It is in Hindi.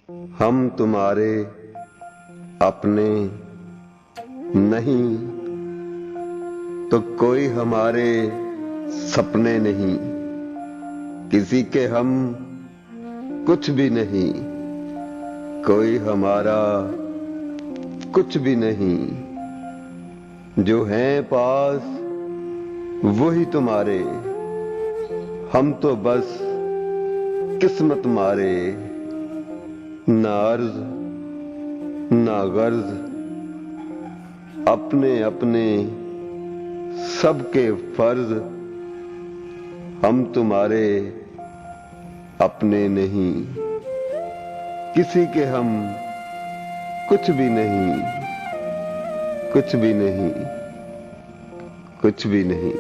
हम तुम्हारे अपने नहीं तो कोई हमारे सपने नहीं, किसी के हम कुछ भी नहीं, कोई हमारा कुछ भी नहीं। जो हैं पास वही तुम्हारे, हम तो बस किस्मत मारे। ना अर्ज ना गर्ज, अपने अपने सबके फर्ज, हम तुम्हारे अपने नहीं, किसी के हम कुछ भी नहीं, कुछ भी नहीं, कुछ भी नहीं।